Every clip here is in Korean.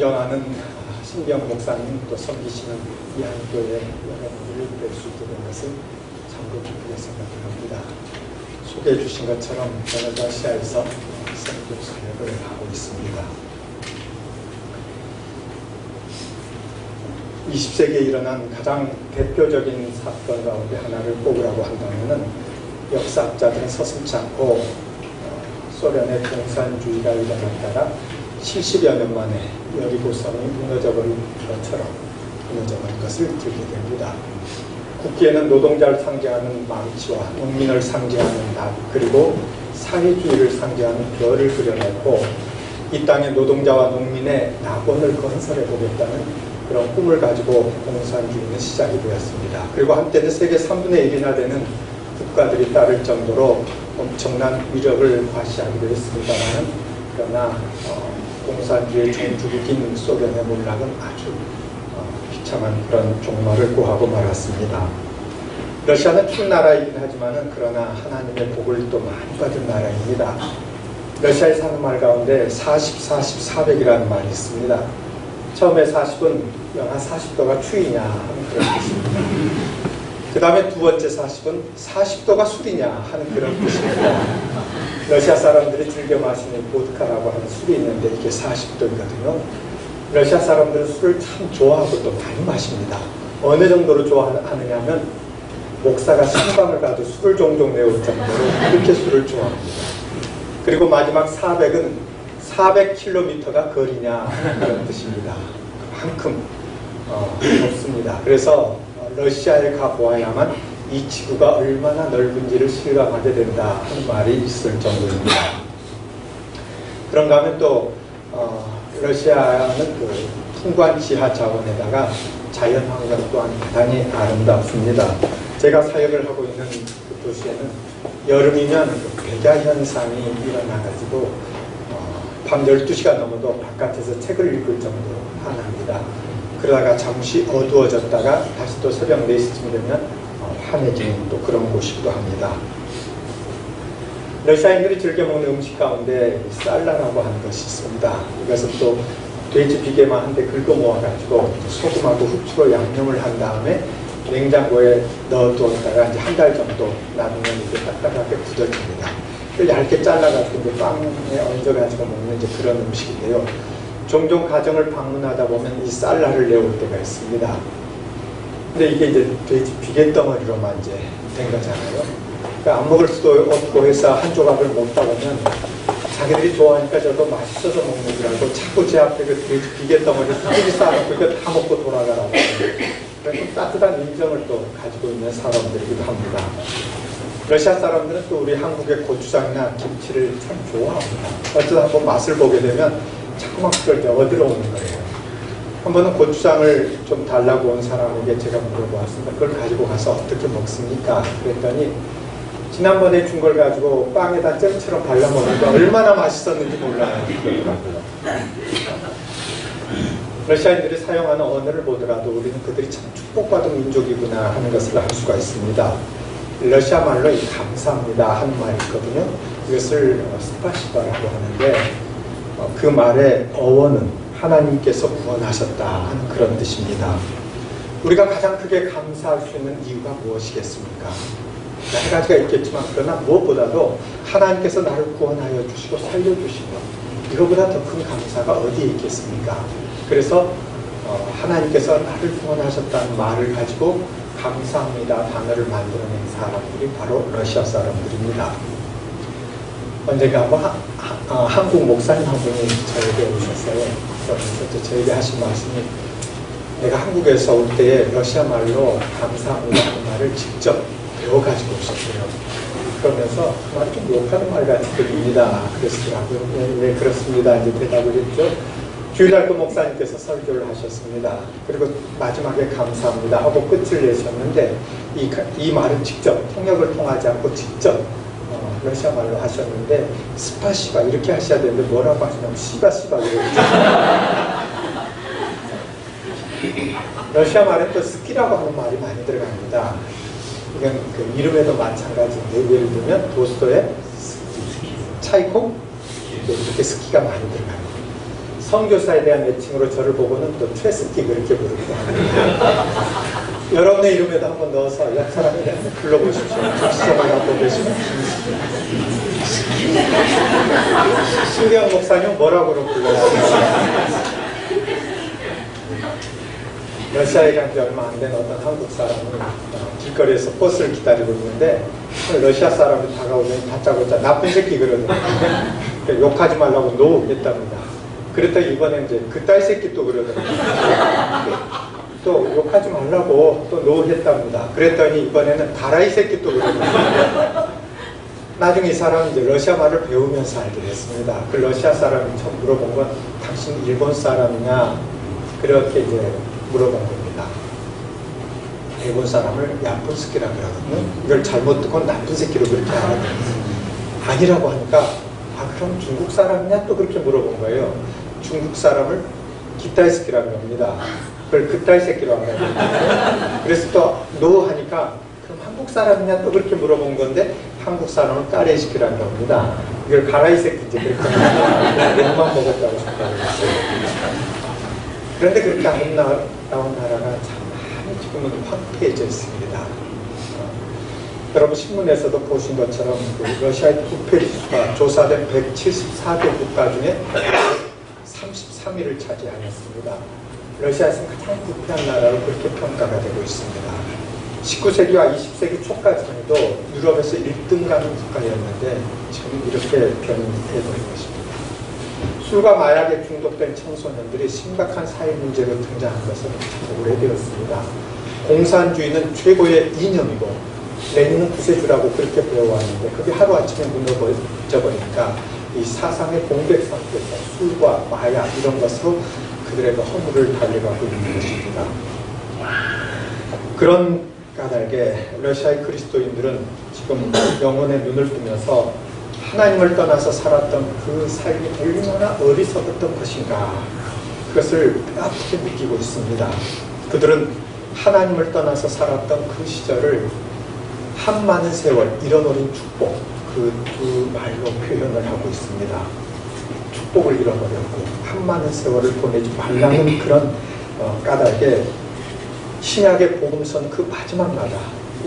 존경하는 신병 목사님 또 섬기시는 이 한교회 여러분들을 뵐 수 있게 된 것을 참으로 기쁘게 생각합니다. 소개해 주신 것처럼 저는 러시아에서 선교 사역을 하고 있습니다. 20세기에 일어난 가장 대표적인 사건 가운데 하나를 꼽으라고 한다면 역사학자들은 서슴지 않고 소련의 공산주의가 일어났다가 70여 년 만에 여리고성이 무너져버린 것처럼 무너져버린 것을 들게 됩니다. 국기에는 노동자를 상징하는 망치와 농민을 상징하는 납, 그리고 사회주의를 상징하는 별을 그려놓고 이 땅의 노동자와 농민의 낙원을 건설해 보겠다는 그런 꿈을 가지고 공산주의는 시작이 되었습니다. 그리고 한때는 세계 3분의 1이나 되는 국가들이 따를 정도로 엄청난 위력을 과시하기도 했습니다만, 그러나 공산주의 종주국인 소련의 몰락은 아주 비참한 그런 종말을 고하고 말았습니다. 러시아는 큰 나라이긴 하지만 그러나 하나님의 복을 또 많이 받은 나라입니다. 러시아에 사는 말 가운데 40, 40, 400이라는 말이 있습니다. 처음에 40은 영하 40도가 추위냐 하는 그런 뜻입니다. 그 다음에 두 번째 40은 40도가 술이냐 하는 그런 뜻입니다. 러시아 사람들이 즐겨 마시는 보드카라고 하는 술이 있는데 이게 40도이거든요. 러시아 사람들은 술을 참 좋아하고 또 많이 마십니다. 어느 정도로 좋아하느냐 하면 목사가 신방을 가도 술을 종종 내올 정도로 그렇게 술을 좋아합니다. 그리고 마지막 400은 400km가 거리냐 그런 뜻입니다. 그만큼 높습니다. 그래서 러시아에 가보아야만 이 지구가 얼마나 넓은지를 실감하게 된다 하는 말이 있을 정도입니다. 그런가 하면 또 러시아는 그 풍부한 지하 자원에다가 자연 환경 또한 대단히 아름답습니다. 제가 사역을 하고 있는 그 도시에는 여름이면 그 백야 현상이 일어나가지고 밤 12시가 넘어도 바깥에서 책을 읽을 정도로 환합니다. 그러다가 잠시 어두워졌다가 다시 또 새벽 4시쯤 되면 환해지는 또 그런 곳이기도 합니다. 러시아인들이 즐겨 먹는 음식 가운데 쌀라라고 하는 것이 있습니다. 이것은 또 돼지 비계만 한 대 긁어 모아가지고 소금하고 후추로 양념을 한 다음에 냉장고에 넣어두었다가 이제 한 달 정도 놔두면 이제 딱딱하게 굳어집니다. 얇게 잘라가지고 이제 빵에 얹어가지고 먹는 이제 그런 음식인데요. 종종 가정을 방문하다 보면 이 쌀라를 내올 때가 있습니다. 근데 이게 이제 돼지 비계덩어리로만 이제 된 거잖아요. 그러니까 안 먹을 수도 없고 해서 한 조각을 먹다 보면 자기들이 좋아하니까 저도 맛있어서 먹는 줄 알고 자꾸 제 앞에 그 돼지 비계덩어리 싹이 쌓아놓고 이거 다 먹고 돌아가라고. 그래서 따뜻한 인정을 또 가지고 있는 사람들이기도 합니다. 러시아 사람들은 또 우리 한국의 고추장이나 김치를 참 좋아합니다. 어쩌다 한번 맛을 보게 되면 자꾸만 그걸 얻으러오는 거예요. 한 번은 고추장을 좀 달라고 온 사람에게 제가 물어보았습니다. 그걸 가지고 가서 어떻게 먹습니까? 그랬더니 지난번에 준 걸 가지고 빵에다 잼처럼 발라 먹으니까 얼마나 맛있었는지 몰라요. 러시아인들이 사용하는 언어를 보더라도 우리는 그들이 참 축복받은 민족이구나 하는 것을 알 수가 있습니다. 러시아 말로 감사합니다 하는 말이 있거든요. 이것을 스파시바라고 하는데 그 말의 어원은 하나님께서 구원하셨다 하는 그런 뜻입니다. 우리가 가장 크게 감사할 수 있는 이유가 무엇이겠습니까? 여러 가지가 있겠지만 그러나 무엇보다도 하나님께서 나를 구원하여 주시고 살려주시고 이거보다 더 큰 감사가 어디에 있겠습니까? 그래서 하나님께서 나를 구원하셨다는 말을 가지고 감사합니다 단어를 만들어낸 사람들이 바로 러시아 사람들입니다. 언젠가 한번 한국 목사님 한 분이 저에게 오셨어요. 그러면서 저에게 하신 말씀이 내가 한국에서 올 때에 러시아 말로 감사합니다 하는 말을 직접 배워가지고 오셨어요. 그러면서 그 말이 좀 욕하는 말 같이 들립니다. 그랬더라고요. 네, 그렇습니다. 이제 대답을 했죠. 주일날 그 목사님께서 설교를 하셨습니다. 그리고 마지막에 감사합니다 하고 끝을 내셨는데 이 말은 직접 통역을 통하지 않고 직접 러시아 말로 하셨는데 스파시바 이렇게 하셔야 되는데 뭐라고 하시냐면 시바시바 그랬죠. 러시아 말에 또 스키라고 하는 말이 많이 들어갑니다. 이건 그 이름에도 마찬가지인데 예를 들면 도스토의 차이콥 이렇게 스키가 많이 들어가요. 선교사에 대한 애칭으로 저를 보고는 또 최스키 그렇게 부르기도 합니다. 여러분의 이름에도 한번 넣어서 옆 사람에 대해서 불러보십시오. 적시적으로 한번 보시면. 신경 목사님 뭐라고 불러요? 러시아에 간 지 얼마 안 된 어떤 한국 사람은 길거리에서 버스를 기다리고 있는데 러시아 사람이 다가오더니 다짜고짜 나쁜 새끼 그러더니 욕하지 말라고 노 했답니다. 그랬더니 이번에 이제 그따위 새끼 또 그러더라고요. 또 욕하지 말라고 또 노 했답니다. 그랬더니 이번에는 가라이 새끼 또 그러더라고요. 나중에 이 사람은 이제 러시아 말을 배우면서 알게 됐습니다. 그 러시아 사람이 처음 물어본 건 당신 일본 사람이냐 그렇게 이제 물어본 겁니다. 일본 사람을 야쁜 새끼라고 그러거든요. 이걸 잘못 듣고 나쁜 새끼로 그렇게 알아요. 아니라고 하니까 그럼 중국 사람이냐 또 그렇게 물어본 거예요. 중국 사람을 기타이 새끼라고 합니다. 그걸 그따위 새끼라고 합니다. 그래서 또 노 하니까 그럼 한국 사람이냐 또 그렇게 물어본 건데 한국 사람을 까레 새끼라고 합니다. 이걸 가라이 새끼인지 그렇게 욕만 먹었다고 생각을 했어요. 그런데 그렇게 아름다운 나라가 참 많이 지금은 황폐해져 있습니다. 여러분 신문에서도 보신 것처럼 그 러시아의 부패지수가 조사된 174개 국가 중에 33위를 차지하였습니다. 러시아에서는 가장 부패한 나라로 그렇게 평가가 되고 있습니다. 19세기와 20세기 초까지만 해도 유럽에서 1등 가는 국가였는데 지금 이렇게 변해버린 것입니다. 술과 마약에 중독된 청소년들이 심각한 사회 문제로 등장한 것은 참 오래되었습니다. 공산주의는 최고의 이념이고 레닌은 구세주라고 그렇게 배워왔는데 그게 하루아침에 무너져버리니까 이 사상의 공백 상태에서 술과 마약 이런 것으로 그들의 그 허물을 달려가고 있는 것입니다. 그런 까닭에 러시아의 그리스도인들은 지금 영혼의 눈을 뜨면서 하나님을 떠나서 살았던 그 삶이 얼마나 어리석었던 것인가 그것을 뼈아프게 느끼고 있습니다. 그들은 하나님을 떠나서 살았던 그 시절을 한 많은 세월 잃어버린 축복 그 두 말로 표현을 하고 있습니다. 축복을 잃어버렸고 한 많은 세월을 보내지 말라는 그런 까닭에 신약의 복음서는 그 마지막마다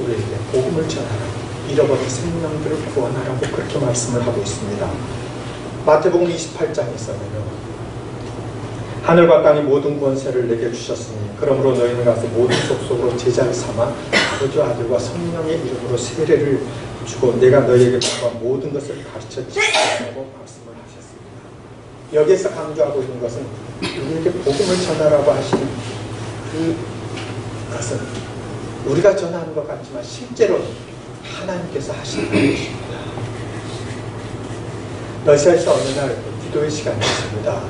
우리에게 복음을 전하라 잃어버린 생명들을 구원하라고 그렇게 말씀을 하고 있습니다. 마태복음 28장에서는요. 하늘과 땅의 모든 권세를 내게 주셨으니 그러므로 너희는 가서 모든 족속으로 제자를 삼아 아버지와 아들과 성령의 이름으로 세례를 주고 내가 너희에게 말한 모든 것을 가르쳐 주시라고 말씀을 하셨습니다. 여기에서 강조하고 있는 것은 우리에게 복음을 전하라고 하시는 그것은 우리가 전하는 것 같지만 실제로 하나님께서 하시는 것입니다. 러시아에서 어느 날 기도의 시간이었습니다.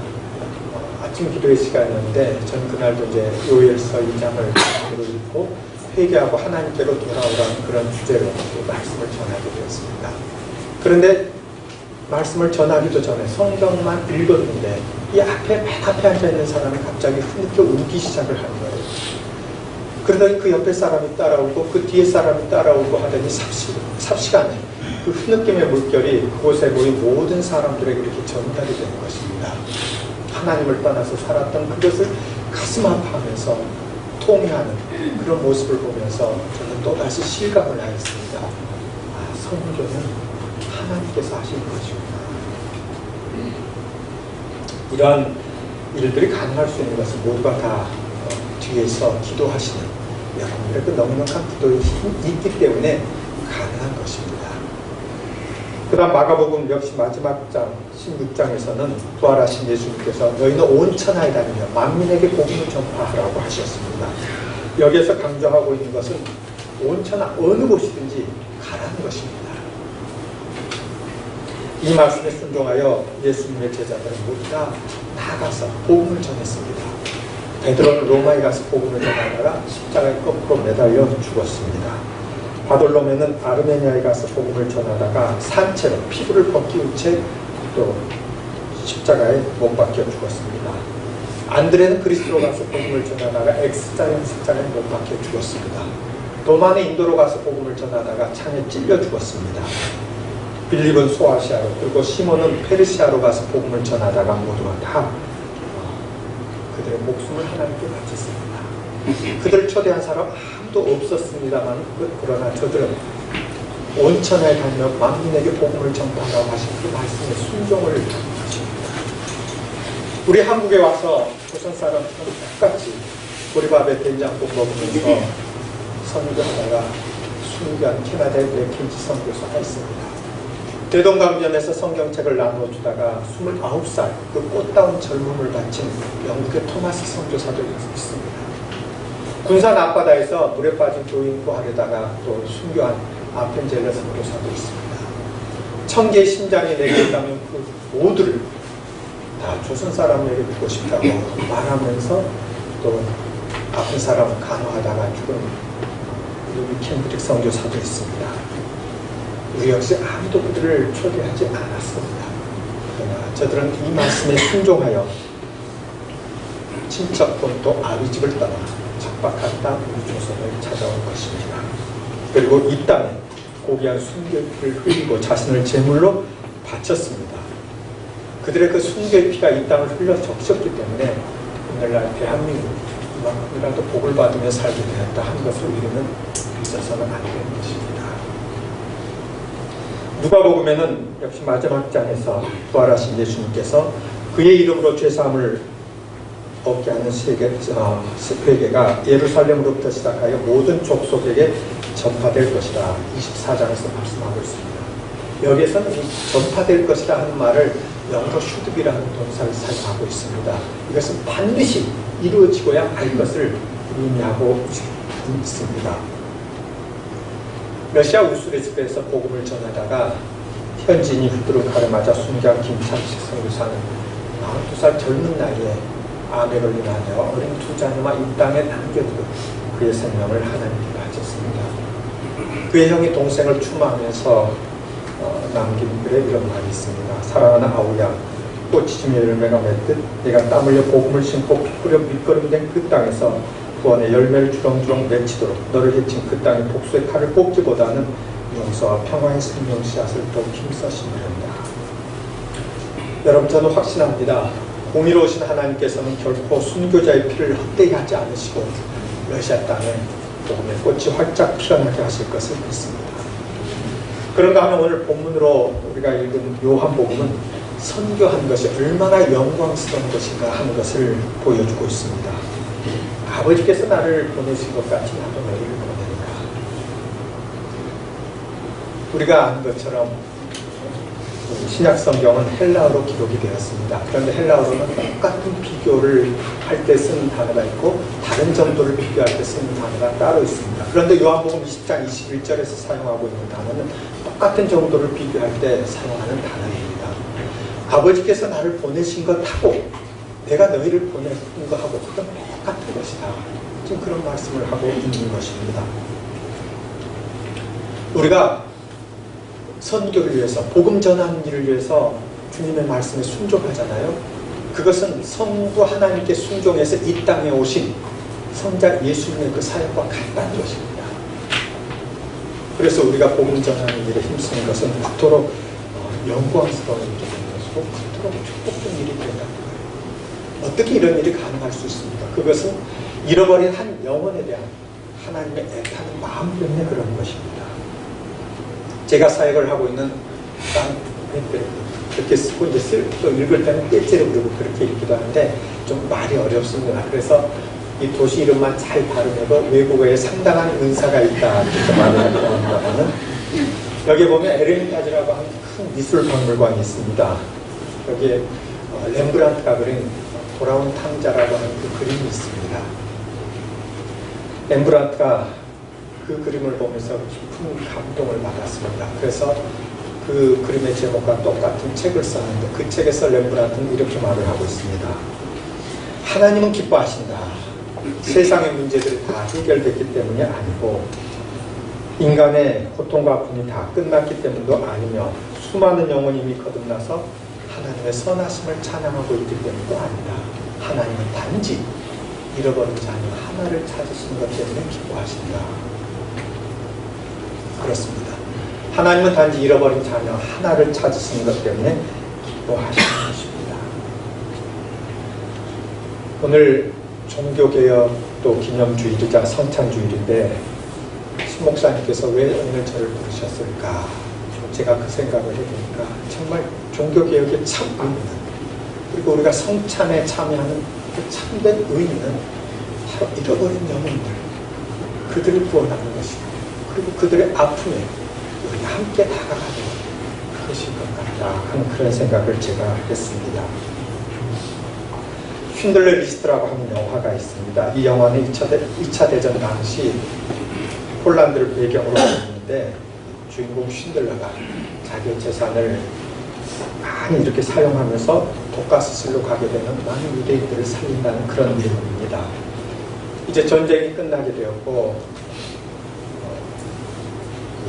아침 기도의 시간이었는데 저는 그날도 이제 요엘서 2장을 읽고 회개하고 하나님께로 돌아오라는 그런 주제로 말씀을 전하게 되었습니다. 그런데 말씀을 전하기도 전에 성경만 읽었는데 이 맨 앞에 앉아있는 사람이 갑자기 흐느껴 울기 시작을 하는 거예요. 그러더니 그 옆에 사람이 따라오고 그 뒤에 사람이 따라오고 하더니 삽시간에 그 흐느낌의 물결이 그곳에 모인 모든 사람들에게 이렇게 전달이 되는 것입니다. 하나님을 떠나서 살았던 그것을 가슴 아파하면서 통회하는 그런 모습을 보면서 저는 또다시 실감을 하였습니다. 성교는 하나님께서 하시는 것이구나. 이러한 일들이 가능할 수 있는 것은 모두가 다 뒤에서 기도하시는 여러분들의 그 넉넉한 기도의 힘이 있기 때문에 가능한 것입니다. 그 다음 마가복음 역시 마지막 장 16장에서는 부활하신 예수님께서 너희는 온 천하에 다니며 만민에게 복음을 전파하라고 하셨습니다. 여기에서 강조하고 있는 것은 온 천하 어느 곳이든지 가라는 것입니다. 이 말씀에 순종하여 예수님의 제자들은 모두 다 나가서 복음을 전했습니다. 베드로는 로마에 가서 복음을 전하다가 십자가에 거꾸로 매달려 죽었습니다. 바돌로메는 아르메니아에 가서 복음을 전하다가 산채로 피부를 벗기운 채 또 십자가에 못 박혀 죽었습니다. 안드레는 그리스로 가서 복음을 전하다가 X자형 십자가에 못 박혀 죽었습니다. 도마는 인도로 가서 복음을 전하다가 창에 찔려 죽었습니다. 빌립은 소아시아로 그리고 시몬은 페르시아로 가서 복음을 전하다가 모두가 다 그들의 목숨을 하나님께 바쳤습니다. 그들을 초대한 사람 아무도 없었습니다만 그러나 저들은 온천에 다니며 만민에게 복음을 전파하라고 하신 그 말씀에 순종을 하는 것입니다. 우리 한국에 와서 조선 사람처럼 똑같이 보리밥에 된장국 먹으면서 선교하다가 순교한 캐나다의 맥킨지 선교사가 있습니다. 대동강변에서 성경책을 나누어주다가 29살 그 꽃다운 젊음을 바친 영국의 토마스 선교사도 있습니다. 군산 앞바다에서 물에 빠진 교인 구하려다가 또 순교한 아펜젤러 선교사도 있습니다. 1000개의 심장이 내게 있다면 그 모두를 다 조선 사람에게 믿고 싶다고 말하면서 또 아픈 사람을 간호하다가 죽은 우리 켄드릭 선교사도 있습니다. 우리 역시 아무도 그들을 초대하지 않았습니다. 그러나 저들은 이 말씀에 순종하여 친척 본토 아비집을 떠나 척박한 땅 우리 조선을 찾아온 것입니다. 그리고 이 땅에 고귀한 순교의 피를 흘리고 자신을 제물로 바쳤습니다. 그들의 그 순교의 피가 이 땅을 흘려 적셨기 때문에 오늘날 대한민국 이만큼이라도 복을 받으며 살게 되었다 하는 것을 우리는 있어서는 안 되는 것입니다. 누가복음에는 역시 마지막 장에서 부활하신 예수님께서 그의 이름으로 죄사함을 얻게 하는 회개가 예루살렘으로부터 시작하여 모든 족속에게 전파될 것이다. 24장에서 말씀하고 있습니다. 여기에서는 이 전파될 것이다 하는 말을 영어로 슈드비라는 동사를 사용하고 있습니다. 이것은 반드시 이루어지고야 할 것을 의미하고 있습니다. 러시아 우스르츠크에서 복음을 전하다가 현지인이 후드룩하를 맞아 순교한 김창식 선교사는 42살 젊은 나이에 암에 걸린 아내와 어린 두 자녀만 이 땅에 남겨두고 그의 생명을 하나님께 바쳤습니다. 그의 형이 동생을 추모하면서 남긴 글에 이런 말이 있습니다. 사랑하는 아우야, 꽃이 지며 열매가 맺듯 내가 땀 흘려 복음을 심고 피 뿌려 밑거름된 그 땅에서 구원의 열매를 주렁주렁 맺히도록 너를 해친 그 땅의 복수의 칼을 뽑기보다는 용서와 평화의 생명 씨앗을 더 힘써 심으련다. 여러분, 저는 확신합니다. 공의로우신 하나님께서는 결코 순교자의 피를 헛되이 하지 않으시고 러시아 땅에 복음의 꽃이 활짝 피어나게 하실 것을 믿습니다. 그런가 하면 오늘 본문으로 우리가 읽은 요한복음은 선교한 것이 얼마나 영광스러운 것인가 하는 것을 보여주고 있습니다. 아버지께서 나를 보내신 것 같이 나도 너희를 보내리라. 우리가 아는 것처럼 신약 성경은 헬라어로 기록이 되었습니다. 그런데 헬라어로는 똑같은 비교를 할 때 쓰는 단어가 있고 다른 정도를 비교할 때 쓰는 단어가 따로 있습니다. 그런데 요한복음 20장 21절에서 사용하고 있는 단어는 똑같은 정도를 비교할 때 사용하는 단어입니다. 아버지께서 나를 보내신 것하고 내가 너희를 보낸 것하고 그건 똑같은 것이다. 지금 그런 말씀을 하고 있는 것입니다. 우리가 선교를 위해서 복음 전하는 일을 위해서 주님의 말씀에 순종하잖아요. 그것은 성부 하나님께 순종해서 이 땅에 오신 성자 예수님의 그 사역과 같다는 것입니다. 그래서 우리가 복음 전하는 일에 힘쓰는 것은 그토록 영광스러운 일이 되는 것이고 그토록 축복된 일이 된다는 거예요. 어떻게 이런 일이 가능할 수 있습니까? 그것은 잃어버린 한 영혼에 대한 하나님의 애타는 마음 때문에 그런 것입니다. 제가 사역을 하고 있는 땅 그렇게 쓰고 이제 또 읽을 때는 떼째로 부르고 그렇게 읽기도 하는데 좀 말이 어렵습니다. 그래서 이 도시 이름만 잘 발음해도 외국어에 상당한 은사가 있다 이렇게 말을 하기도 합니다만은 여기 보면 에르미타지라고 하는 큰 미술 박물관이 있습니다. 여기에 렘브란트가 그린 돌아온 탕자라고 하는 그 그림이 있습니다. 렘브란트가 그 그림을 보면서 깊은 감동을 받았습니다. 그래서 그 그림의 제목과 똑같은 책을 썼는데 그 책에서 렘브란트는 이렇게 말을 하고 있습니다. 하나님은 기뻐하신다. 세상의 문제들이 다 해결됐기 때문이 아니고 인간의 고통과 아픔이 다 끝났기 때문도 아니며 수많은 영혼이 이미 거듭나서 하나님의 선하심을 찬양하고 있기 때문도 아니다. 하나님은 단지 잃어버린 자녀 하나를 찾으신 것 때문에 기뻐하신다. 그렇습니다. 하나님은 단지 잃어버린 자녀 하나를 찾으시는 것 때문에 기뻐하시는 것입니다. 오늘 종교개혁 또 기념주일이자 성찬주일인데 신 목사님께서 왜 오늘 저를 부르셨을까? 제가 그 생각을 해보니까 정말 종교개혁의 참 의미는, 그리고 우리가 성찬에 참여하는 그 참된 의미는 바로 잃어버린 영혼들, 그들을 구원하는 것이고, 그리고 그들의 아픔에 우리가 함께 다가가는 그것일 것 같다 하는 그런 생각을 제가 했습니다. 쉰들러 리스트라고 하는 영화가 있습니다. 이 영화는 2차 대전 당시 폴란드를 배경으로 하고 있는데, 주인공 쉰들러가 자기의 재산을 많이 이렇게 사용하면서 독가스실로 가게 되는 많은 유대인들을 살린다는 그런 내용입니다. 이제 전쟁이 끝나게 되었고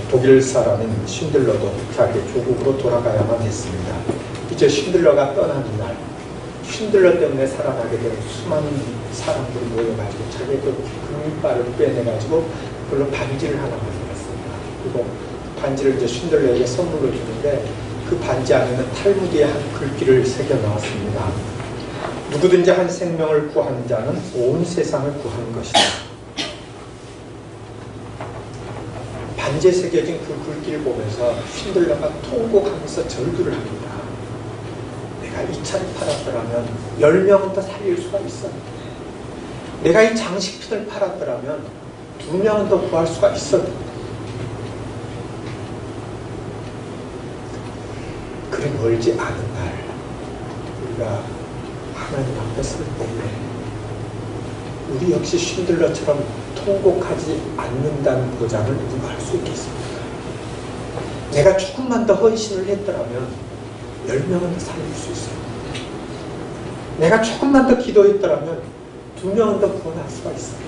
독일 사람인 쉰들러도 자기의 조국으로 돌아가야만 했습니다. 이제 쉰들러가 떠나는 날, 쉰들러 때문에 살아나게 된 수많은 사람들이 모여가지고 자기의 그 금발을 빼내가지고 그걸로 반지를 하나 만들었습니다. 그리고 반지를 이제 쉰들러에게 선물로 주는데, 그 반지 안에는 탈무드의 한 글귀를 새겨 넣었습니다. 누구든지 한 생명을 구하는 자는 온 세상을 구하는 것이다. 반지에 새겨진 그 글귀를 보면서 쉰들러가 통곡하면서 절규를 합니다. 내가 이 차를 팔았더라면 10명은 더 살릴 수가 있었는데, 내가 이 장식품을 팔았더라면 2명은 더 구할 수가 있었는데, 그리 멀지 않은 날 우리가 하나님 앞에 설 때에 우리 역시 쉰들러처럼 통곡하지 않는다는 보장을 누가 할 수 있겠습니까? 내가 조금만 더 헌신을 했더라면 10명은 더 살릴 수 있어요. 내가 조금만 더 기도했더라면 2명은 더 구원할 수가 있어요.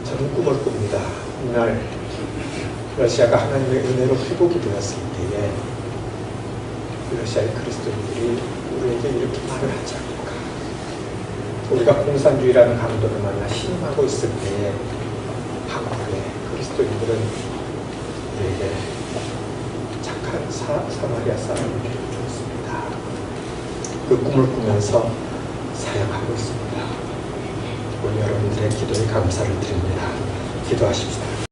저는 꿈을 꿉니다. 이날 러시아가 하나님의 은혜로 회복이 되었을 때에 러시아의 그리스도인들이 우리에게 이렇게 말을 하지 않을까. 우리가 공산주의라는 강도를 만나 신음하고 있을 때에 한국의 그리스도인들은 우리에게 착한 사마리아 사람을 주었습니다. 그 꿈을 꾸면서 사역하고 있습니다. 오늘 여러분들의 기도에 감사를 드립니다. 기도하십시다.